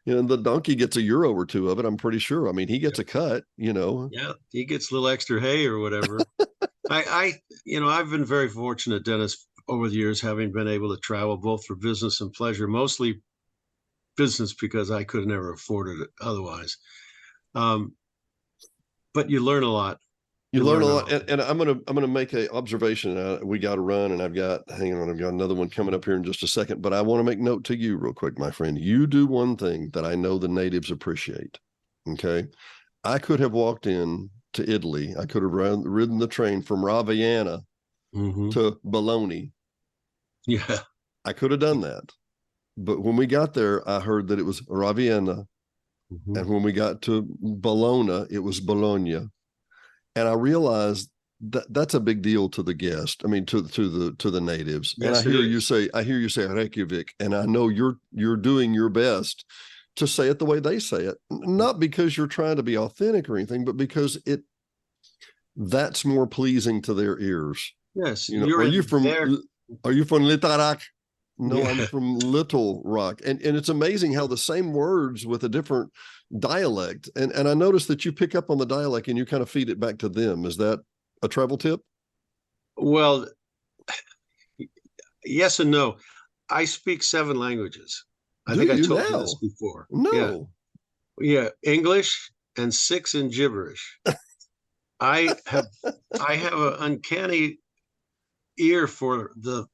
you know, the donkey gets €1 or €2 of it, I'm pretty sure. I mean, he gets a cut, you know. Yeah, he gets a little extra hay or whatever. I've been very fortunate, Dennis, over the years, having been able to travel both for business and pleasure, mostly business because I could have never afforded it otherwise. But you learn a lot. You learn a lot. And I'm gonna make an observation. We got to run, and I've got another one coming up here in just a second. But I want to make note to you real quick, my friend. You do one thing that I know the natives appreciate. Okay, I could have walked in to Italy. I could have ridden the train from Ravenna to Bologna. Yeah, I could have done that. But when we got there, I heard that it was Ravenna. And when we got to Bologna, it was Bologna. And I realized that that's a big deal to the guest. I mean, to the natives. Yes, and I hear you say Reykjavik, and I know you're doing your best to say it the way they say it. Not because you're trying to be authentic or anything, but because that's more pleasing to their ears. Yes. You know, are you from Little Rock? No, I'm from Little Rock. And it's amazing how the same words with a different dialect. And I noticed that you pick up on the dialect and you kind of feed it back to them. Is that a travel tip? Well, yes and no. I speak 7 languages. I think I told you this before. No. Yeah. English and 6 in gibberish. I have an uncanny ear for the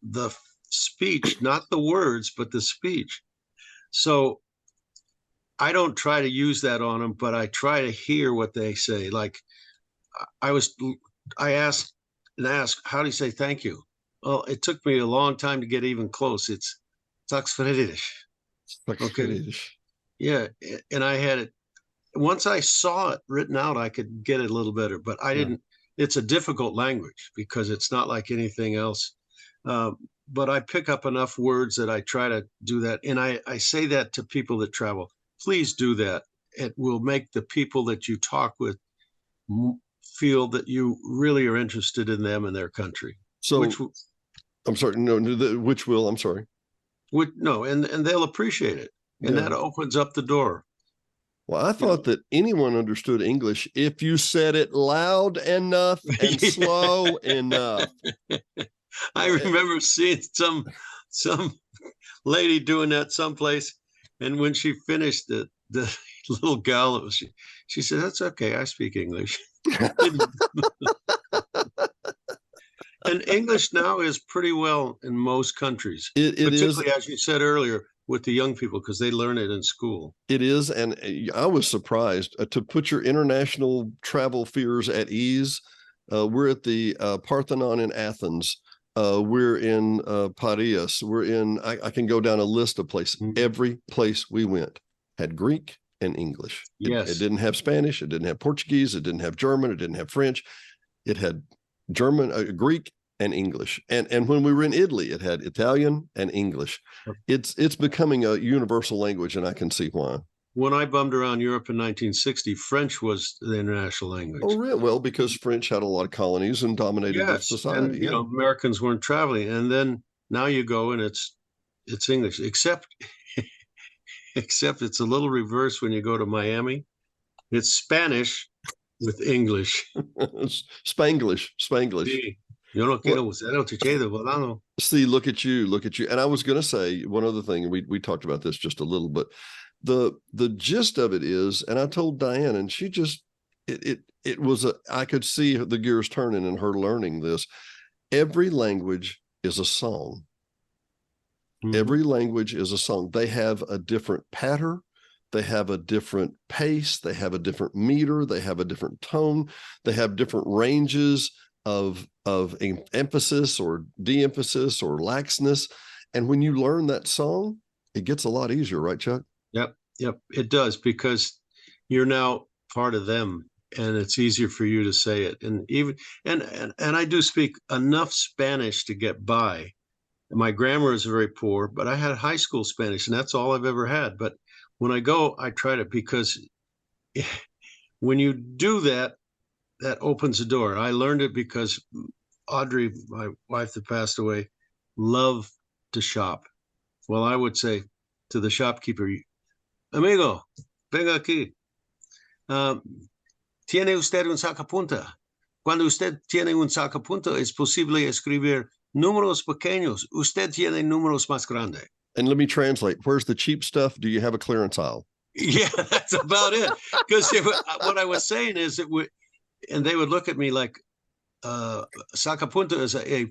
speech, not the words, but the speech. So I don't try to use that on them, but I try to hear what they say. Like I asked, how do you say thank you? Well, it took me a long time to get even close. It's tack för. Okay. Yeah. And I had it, once I saw it written out, I could get it a little better, but I didn't. It's a difficult language because it's not like anything else. But I pick up enough words that I try to do that. And I say that to people that travel. Please do that. It will make the people that you talk with feel that you really are interested in them and their country. So, I'm sorry. No, which will, I'm sorry. And they'll appreciate it. And that opens up the door. Well, I thought that anyone understood English if you said it loud enough and slow enough. I remember seeing some lady doing that someplace, and when she finished, the little gal, she said, "That's okay, I speak English." And English now is pretty well in most countries, It is. particularly, as you said earlier, with the young people, because they learn it in school. It is, and I was surprised to put your international travel fears at ease. We're at the Parthenon in Athens. We're in Piraeus. We're in. I can go down a list of places. Mhm. Every place we went had Greek and English. Yes. It didn't have Spanish. It didn't have Portuguese. It didn't have German. It didn't have French. It had German, Greek, and English. And when we were in Italy, it had Italian and English. It's becoming a universal language, and I can see why. When I bummed around Europe in 1960, French was the international language. Oh, really? Well, because French had a lot of colonies and dominated the society. And you know, Americans weren't traveling, and then now you go and it's English, except it's a little reverse when you go to Miami. It's Spanish with English. Spanglish. Sí. Yo no quiero usar el chichedo volando. See, look at you. And I was going to say one other thing, and we talked about this just a little, but the gist of it is, and I told Diane, and she just, it was I could see the gears turning in her learning this. Every language is a song. Mm-hmm. Every language is a song. They have a different pattern. They have a different pace. They have a different meter. They have a different tone. They have different ranges of emphasis or de-emphasis or laxness. And when you learn that song, it gets a lot easier, right, Chuck? Yep, it does, because you're now part of them, and it's easier for you to say it. And even and I do speak enough Spanish to get by. My grammar is very poor, but I had high school Spanish, and that's all I've ever had. But when I go, I try to, because when you do that, that opens the door. I learned it because Audrey, my wife that passed away, loved to shop. Well, I would say to the shopkeeper, "Amigo, venga aquí. ¿Tiene usted un sacapunta? Cuando usted tiene un sacapunta, es posible escribir números pequeños. Usted tiene números más grandes." And let me translate. Where's the cheap stuff? Do you have a clearance aisle? Yeah, that's about it. Because what I was saying is and they would look at me like, sacapunta is a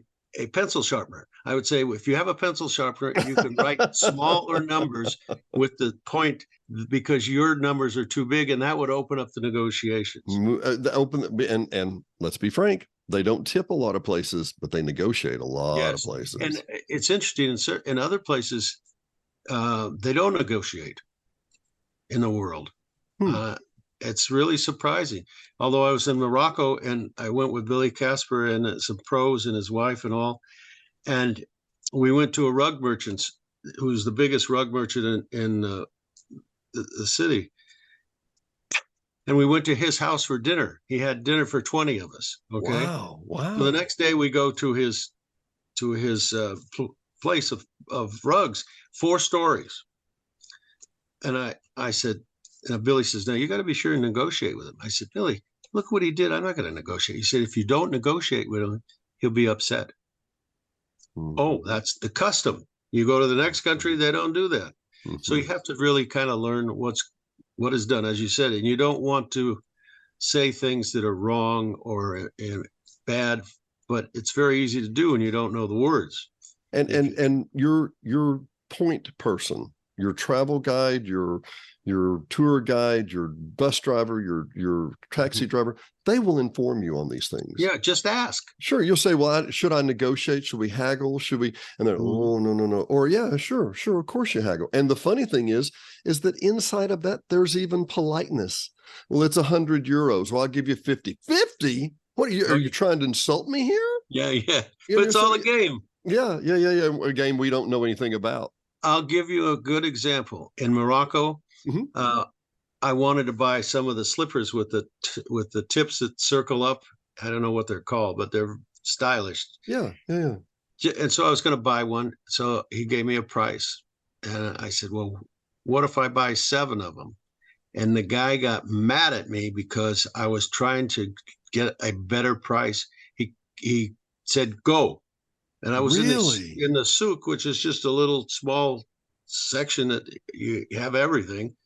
pencil sharpener. I would say, if you have a pencil sharpener, you can write smaller numbers with the point, because your numbers are too big, and that would open up the negotiations. And let's be frank, they don't tip a lot of places, but they negotiate a lot of places. And it's interesting, in other places, they don't negotiate in the world. It's really surprising. Although I was in Morocco, and I went with Billy Casper and some pros and his wife and all, and we went to a rug merchant who's the biggest rug merchant in the city, and we went to his house for dinner. He had dinner for 20 of us. Okay. Wow. So the next day we go to his place of rugs, 4 stories, and I said. Billy says, "No, you got to be sure to negotiate with him." I said, "Billy, look what he did. I'm not going to negotiate." He said, "If you don't negotiate with him, he'll be upset." Mm-hmm. Oh, that's the custom. You go to the next country, they don't do that. Mm-hmm. So you have to really kind of learn what is done, as you said, and you don't want to say things that are wrong or bad, but it's very easy to do when you don't know the words. And your point person, your travel guide, your tour guide, your bus driver, your taxi driver, they will inform you on these things. Yeah, just ask. Sure. You'll say, "Well, should I negotiate? Should we haggle? Should we?" And they're, "Oh, no. Or, "Yeah, sure. Of course you haggle." And the funny thing is that inside of that, there's even politeness. "Well, it's 100 euros. Well, I'll give you 50. 50? What are you trying to insult me here?" Yeah. But it's all a game. Yeah. A game we don't know anything about. I'll give you a good example. In Morocco, I wanted to buy some of the slippers with the tips that circle up. I don't know what they're called, but they're stylish. Yeah. And so I was going to buy one. So he gave me a price, and I said, "Well, what if I buy 7 of them?" And the guy got mad at me because I was trying to get a better price. He said, "Go." And I was Really? in the souk, which is just a little small section that you have everything.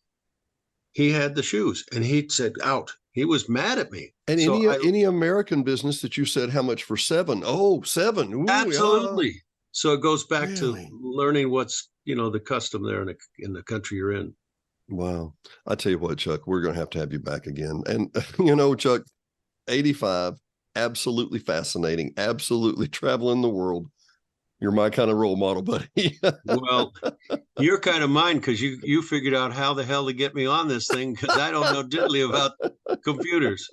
He had the shoes, and he said, out. He was mad at me. And So any American business that you said how much for 7? Oh, 7. Ooh, absolutely. So it goes back Really? to learning what's, the custom there in the country you're in. Wow. I tell you what, Chuck, we're going to have you back again. And, Chuck, 85, absolutely fascinating, absolutely traveling the world. You're my kind of role model, buddy. Well, you're kind of mine because you figured out how the hell to get me on this thing because I don't know diddly about computers.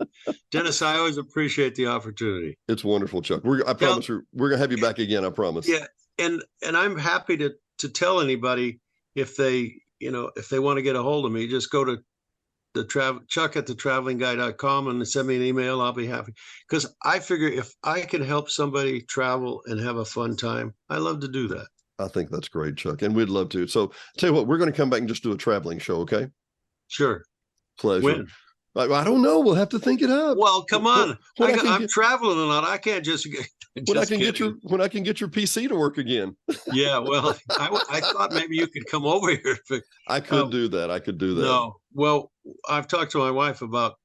Dennis, I always appreciate the opportunity. It's wonderful, Chuck. I promise you, we're going to have you back again. I promise. Yeah. And I'm happy to tell anybody if they want to get a hold of me, just go to Chuck at thetravelingguy.com and send me an email. I'll be happy because I figure if I can help somebody travel and have a fun time, I love to do that. I think that's great, Chuck, and we'd love to. So, tell you what, we're going to come back and just do a traveling show, okay? Sure. Pleasure. When? I don't know. We'll have to think it up. Well, come on. I'm traveling a lot. I can't just. When I can get your PC to work again. Yeah, well, I thought maybe you could come over here. I could do that. No, well, I've talked to my wife about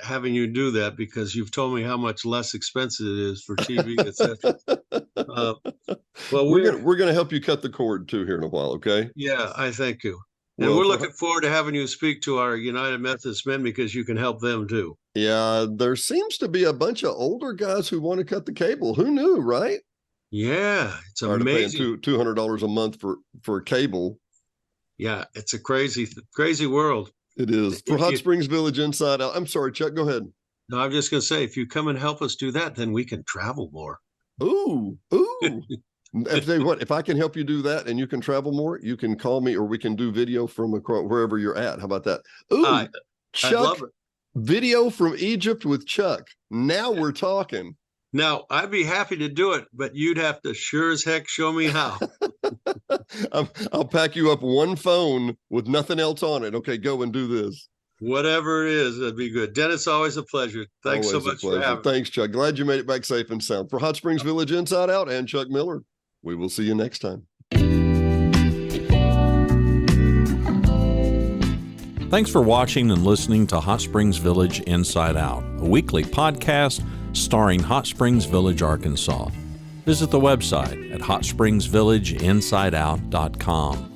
having you do that because you've told me how much less expensive it is for TV, etc. Well, we're going to help you cut the cord too here in a while, okay? Yeah, I thank you. And we're looking forward to having you speak to our United Methodist men because you can help them too. Yeah, there seems to be a bunch of older guys who want to cut the cable. Who knew, right? Yeah, it's amazing. $200 a month for cable. Yeah, it's a crazy world. It is. For Hot Springs Village Inside Out. I'm sorry, Chuck, go ahead. No, I'm just going to say, if you come and help us do that, then we can travel more. Ooh. If I can help you do that and you can travel more, you can call me or we can do video from wherever you're at. How about that? Ooh, Chuck, I love it. Video from Egypt with Chuck. Now we're talking. Now, I'd be happy to do it, but you'd have to sure as heck show me how. I'll pack you up one phone with nothing else on it. Okay, go and do this. Whatever it is, that'd be good. Dennis, always a pleasure. Thanks so much for having me. Thanks, Chuck. Glad you made it back safe and sound. For Hot Springs Village Inside Out and Chuck Miller, we will see you next time. Thanks for watching and listening to Hot Springs Village Inside Out, a weekly podcast starring Hot Springs Village, Arkansas. Visit the website at hotspringsvillageinsideout.com.